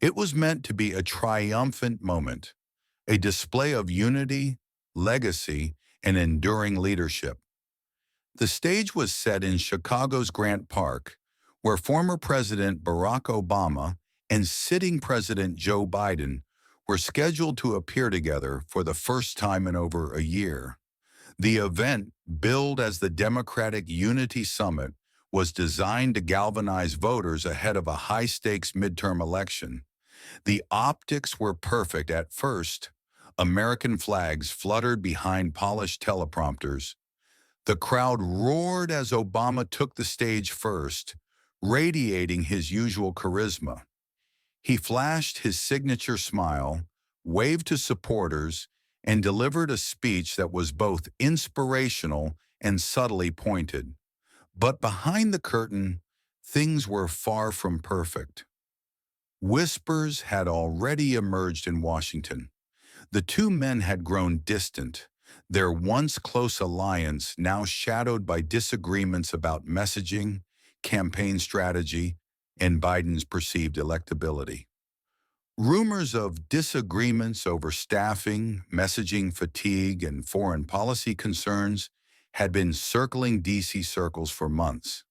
It was meant to be a triumphant moment, a display of unity, legacy, and enduring leadership. The stage was set in Chicago's Grant Park, where former President Barack Obama and sitting President Joe Biden were scheduled to appear together for the first time in over a year. The event, billed as the Democratic Unity Summit, was designed to galvanize voters ahead of a high-stakes midterm election. The optics were perfect at first. American flags fluttered behind polished teleprompters. The crowd roared as Obama took the stage first, radiating his usual charisma. He flashed his signature smile, waved to supporters, and delivered a speech that was both inspirational and subtly pointed. But behind the curtain, things were far from perfect. Whispers had already emerged in Washington. The two men had grown distant, their once close alliance now shadowed by disagreements about messaging, campaign strategy, and Biden's perceived electability. Rumors of disagreements over staffing, messaging fatigue, and foreign policy concerns had been circling D.C. circles for months.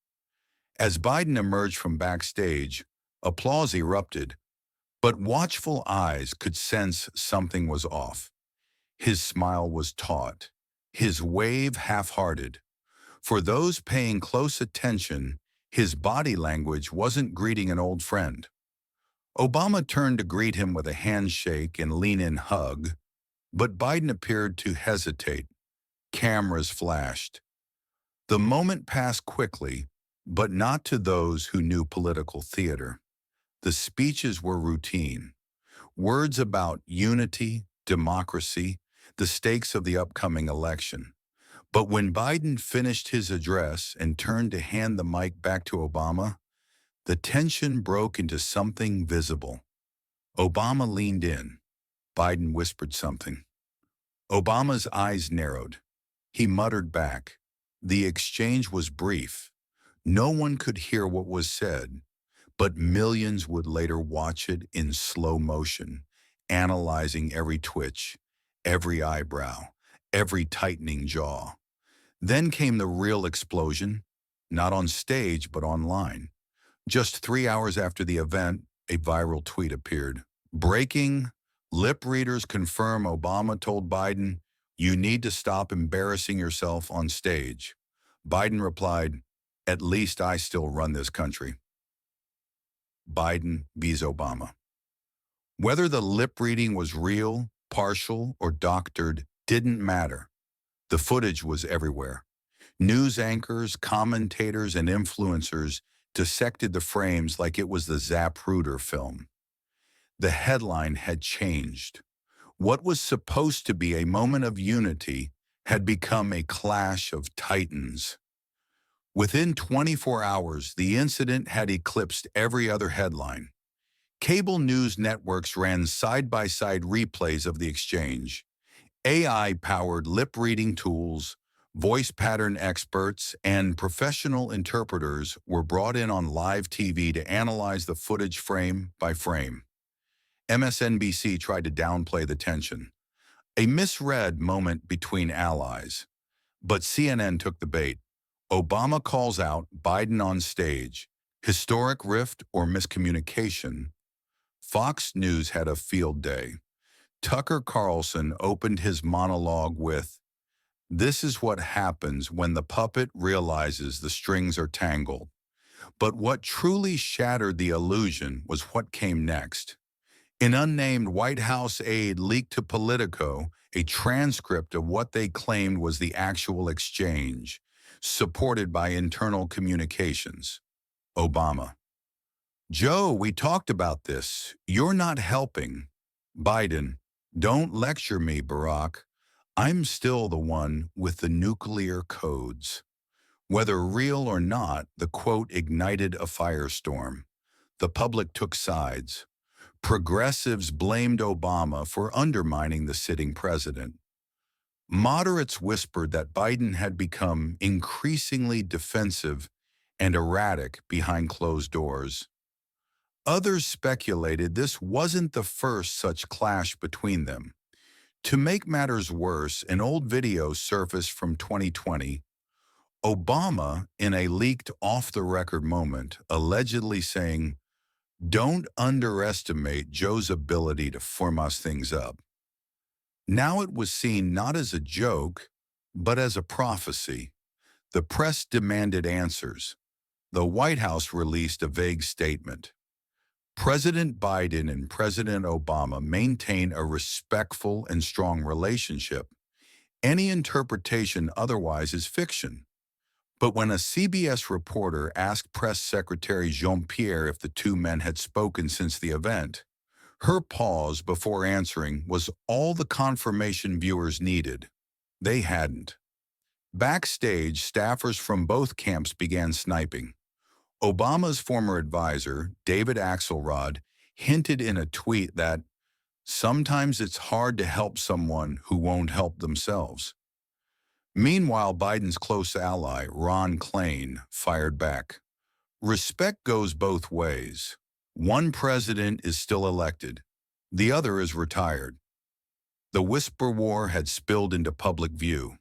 As Biden emerged from backstage, applause erupted, but watchful eyes could sense something was off. His smile was taut, his wave half-hearted. For those paying close attention, his body language wasn't greeting an old friend. Obama turned to greet him with a handshake and lean-in hug, but Biden appeared to hesitate. Cameras flashed. The moment passed quickly, but not to those who knew political theater. The speeches were routine. Words about unity, democracy, the stakes of the upcoming election. But when Biden finished his address and turned to hand the mic back to Obama, the tension broke into something visible. Obama leaned in. Biden whispered something. Obama's eyes narrowed. He muttered back. The exchange was brief. No one could hear what was said, but millions would later watch it in slow motion, analyzing every twitch, every eyebrow, every tightening jaw. Then came the real explosion, not on stage but online. Just 3 hours after the event, a viral tweet appeared. Breaking, lip readers confirm Obama told Biden, "You need to stop embarrassing yourself on stage." Biden replied, "At least I still run this country." Biden vs. Obama. Whether the lip reading was real, partial, or doctored didn't matter. The footage was everywhere. News anchors, commentators, and influencers dissected the frames like it was the Zapruder film. The headline had changed. What was supposed to be a moment of unity had become a clash of titans. Within 24 hours, the incident had eclipsed every other headline. Cable news networks ran side-by-side replays of the exchange. AI-powered lip-reading tools, voice pattern experts, and professional interpreters were brought in on live TV to analyze the footage frame by frame. MSNBC tried to downplay the tension, a misread moment between allies. But CNN took the bait. Obama calls out Biden on stage. Historic rift or miscommunication? Fox News had a field day. Tucker Carlson opened his monologue with, "This is what happens when the puppet realizes the strings are tangled." But what truly shattered the illusion was what came next. An unnamed White House aide leaked to Politico a transcript of what they claimed was the actual exchange, supported by internal communications. Obama. "Joe, we talked about this. You're not helping." Biden. "Don't lecture me, Barack. I'm still the one with the nuclear codes." Whether real or not, the quote ignited a firestorm. The public took sides. Progressives blamed Obama for undermining the sitting president. Moderates whispered that Biden had become increasingly defensive and erratic behind closed doors. Others speculated this wasn't the first such clash between them. To make matters worse, an old video surfaced from 2020. Obama, in a leaked off-the-record moment, allegedly saying, "Don't underestimate Joe's ability to form us things up." Now it was seen not as a joke, but as a prophecy. The press demanded answers. The White House released a vague statement. President Biden and President Obama maintain a respectful and strong relationship. Any interpretation otherwise is fiction. But when a CBS reporter asked Press Secretary Jean-Pierre if the two men had spoken since the event, her pause before answering was all the confirmation viewers needed. They hadn't. Backstage, staffers from both camps began sniping. Obama's former advisor, David Axelrod, hinted in a tweet that sometimes it's hard to help someone who won't help themselves. Meanwhile, Biden's close ally, Ron Klain, fired back. Respect goes both ways. One president is still elected. The other is retired. The whisper war had spilled into public view.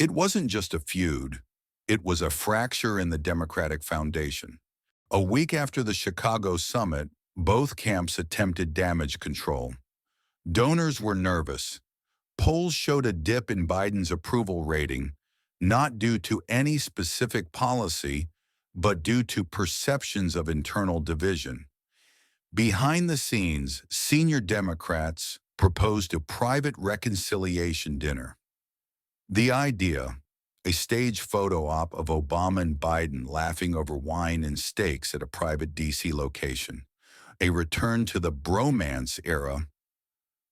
It wasn't just a feud. It was a fracture in the Democratic foundation. A week after the Chicago summit, both camps attempted damage control. Donors were nervous. Polls showed a dip in Biden's approval rating, not due to any specific policy, but due to perceptions of internal division. Behind the scenes, senior Democrats proposed a private reconciliation dinner. The idea, a stage photo op of Obama and Biden laughing over wine and steaks at a private D.C. location, a return to the bromance era.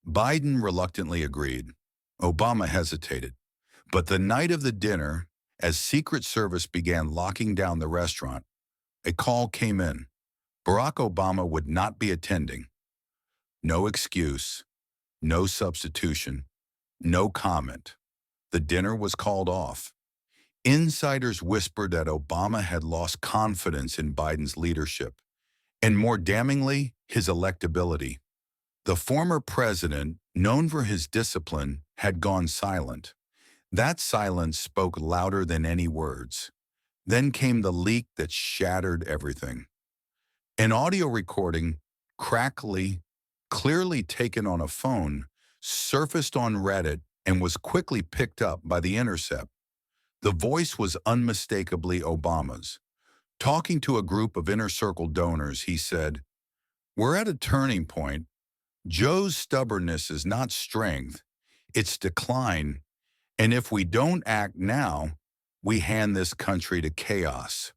Biden reluctantly agreed. Obama hesitated. But the night of the dinner, as Secret Service began locking down the restaurant, a call came in. Barack Obama would not be attending. No excuse, no substitution, no comment. The dinner was called off. Insiders whispered that Obama had lost confidence in Biden's leadership, and more damningly, his electability. The former president, known for his discipline, had gone silent. That silence spoke louder than any words. Then came the leak that shattered everything. An audio recording, crackly, clearly taken on a phone, surfaced on Reddit and was quickly picked up by The Intercept. The voice was unmistakably Obama's. Talking to a group of inner circle donors, he said, "We're at a turning point. Joe's stubbornness is not strength, it's decline, and if we don't act now, we hand this country to chaos."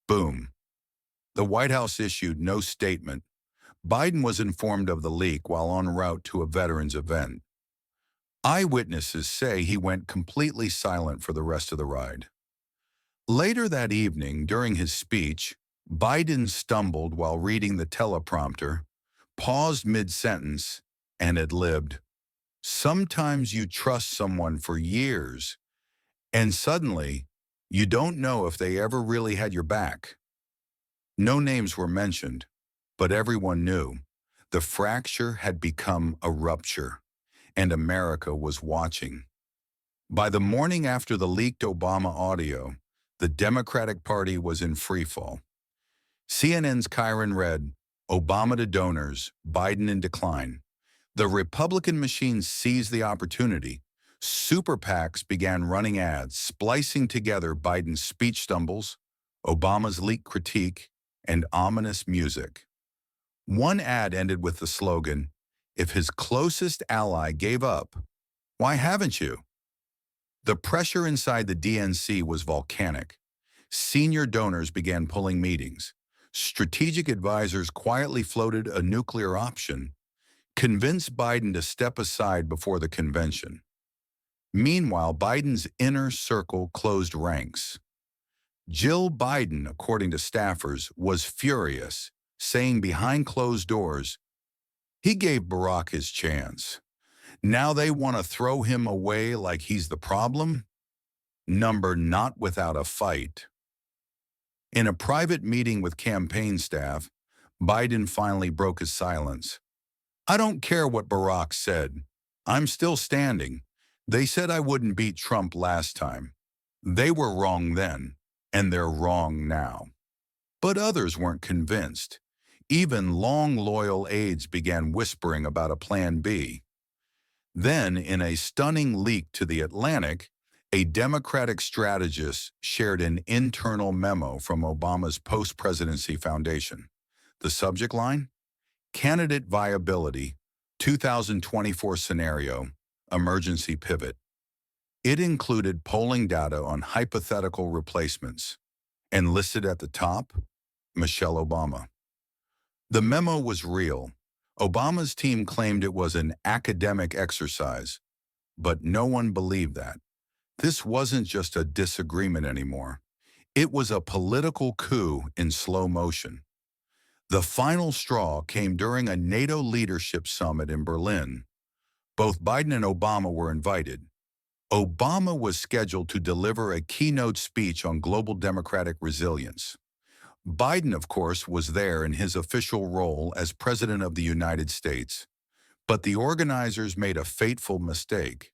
Boom. The White House issued no statement. Biden was informed of the leak while en route to a veterans event. Eyewitnesses say he went completely silent for the rest of the ride. Later that evening, during his speech, Biden stumbled while reading the teleprompter, paused mid-sentence, and ad-libbed. Sometimes you trust someone for years, and suddenly, you don't know if they ever really had your back. No names were mentioned, but everyone knew. The fracture had become a rupture, and America was watching. By the morning after the leaked Obama audio, the Democratic Party was in freefall. CNN's Kyron read, "Obama to donors, Biden in decline." The Republican machine seized the opportunity. Super PACs began running ads, splicing together Biden's speech stumbles, Obama's leaked critique, and ominous music. One ad ended with the slogan, "If his closest ally gave up, why haven't you?" The pressure inside the DNC was volcanic. Senior donors began pulling meetings. Strategic advisors quietly floated a nuclear option, convinced Biden to step aside before the convention. Meanwhile, Biden's inner circle closed ranks. Jill Biden, according to staffers, was furious, saying behind closed doors, "He gave Barack his chance. Now they want to throw him away like he's the problem? Number not without a fight." In a private meeting with campaign staff, Biden finally broke his silence. "I don't care what Barack said. I'm still standing. They said I wouldn't beat Trump last time. They were wrong then, and they're wrong now." But others weren't convinced. Even long loyal aides began whispering about a plan B. Then, in a stunning leak to The Atlantic, a Democratic strategist shared an internal memo from Obama's post-presidency foundation. The subject line? Candidate Viability, 2024 Scenario, Emergency Pivot. It included polling data on hypothetical replacements, and listed at the top, Michelle Obama. The memo was real. Obama's team claimed it was an academic exercise, but no one believed that. This wasn't just a disagreement anymore. It was a political coup in slow motion. The final straw came during a NATO leadership summit in Berlin. Both Biden and Obama were invited. Obama was scheduled to deliver a keynote speech on global democratic resilience. Biden, of course, was there in his official role as President of the United States. But the organizers made a fateful mistake.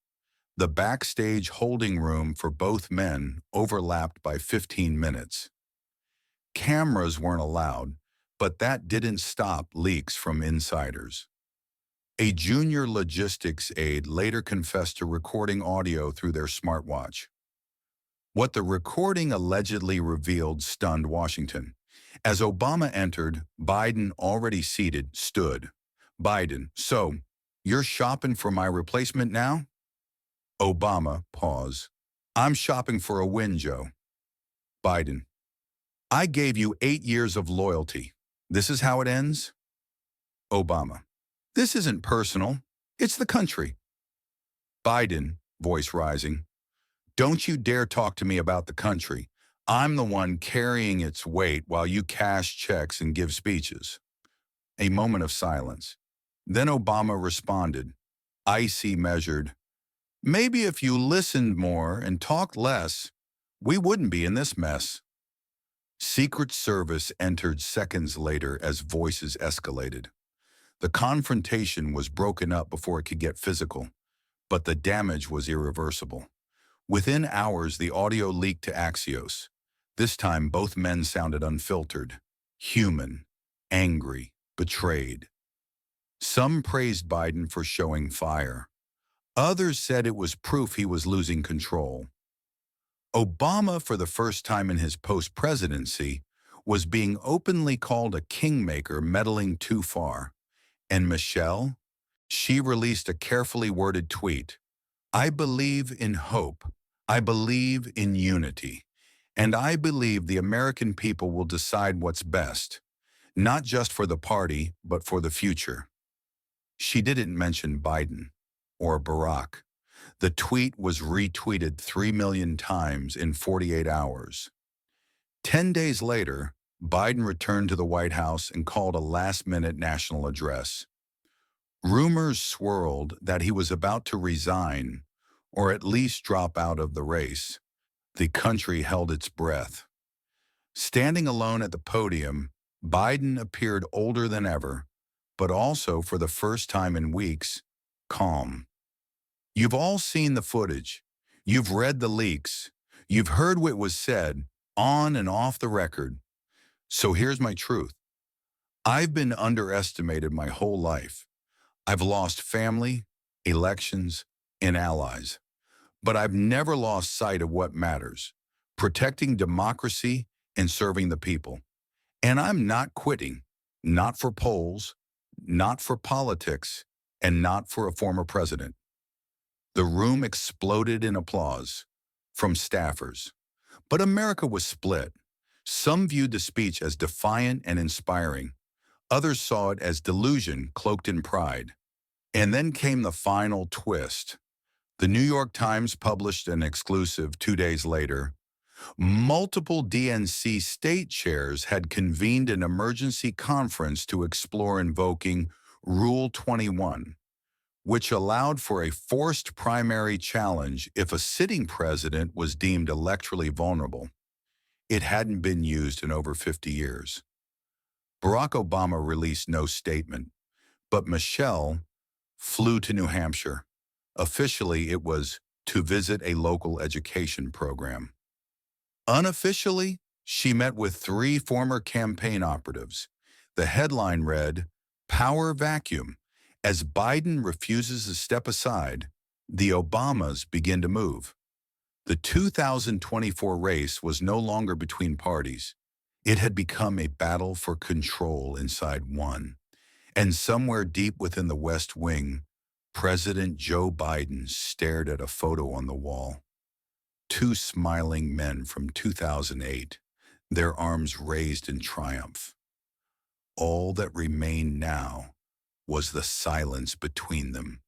The backstage holding room for both men overlapped by 15 minutes. Cameras weren't allowed, but that didn't stop leaks from insiders. A junior logistics aide later confessed to recording audio through their smartwatch. What the recording allegedly revealed stunned Washington. As Obama entered, Biden, already seated, stood. Biden: "So, you're shopping for my replacement now?" Obama: Pause. "I'm shopping for a win, Joe." Biden: "I gave you 8 years of loyalty. This is how it ends?" Obama: "This isn't personal. It's the country." Biden, voice rising: "Don't you dare talk to me about the country. I'm the one carrying its weight while you cash checks and give speeches." A moment of silence. Then Obama responded, icy measured, "Maybe if you listened more and talked less, we wouldn't be in this mess." Secret Service entered seconds later as voices escalated. The confrontation was broken up before it could get physical, but the damage was irreversible. Within hours, the audio leaked to Axios. This time, both men sounded unfiltered, human, angry, betrayed. Some praised Biden for showing fire. Others said it was proof he was losing control. Obama, for the first time in his post-presidency, was being openly called a kingmaker meddling too far. And Michelle? She released a carefully worded tweet. "I believe in hope. I believe in unity. And I believe the American people will decide what's best, not just for the party, but for the future." She didn't mention Biden or Barack. The tweet was retweeted 3 million times in 48 hours. 10 days later, Biden returned to the White House and called a last-minute national address. Rumors swirled that he was about to resign, or at least drop out of the race. The country held its breath. Standing alone at the podium, Biden appeared older than ever, but also, for the first time in weeks, calm. You've all seen the footage. You've read the leaks. You've heard what was said, on and off the record. So here's my truth. I've been underestimated my whole life. I've lost family, elections, and allies. But I've never lost sight of what matters: protecting democracy and serving the people. And I'm not quitting, not for polls, not for politics, and not for a former president. The room exploded in applause from staffers. But America was split. Some viewed the speech as defiant and inspiring. Others saw it as delusion cloaked in pride. And then came the final twist. The New York Times published an exclusive 2 days later. Multiple DNC state chairs had convened an emergency conference to explore invoking Rule 21, which allowed for a forced primary challenge if a sitting president was deemed electorally vulnerable. It hadn't been used in over 50 years. Barack Obama released no statement, but Michelle flew to New Hampshire. Officially, it was to visit a local education program. Unofficially, she met with three former campaign operatives. The headline read, "Power Vacuum." As Biden refuses to step aside, the Obamas begin to move. The 2024 race was no longer between parties. It had become a battle for control inside one. And somewhere deep within the West Wing, President Joe Biden stared at a photo on the wall. Two smiling men from 2008, their arms raised in triumph. All that remained now was the silence between them.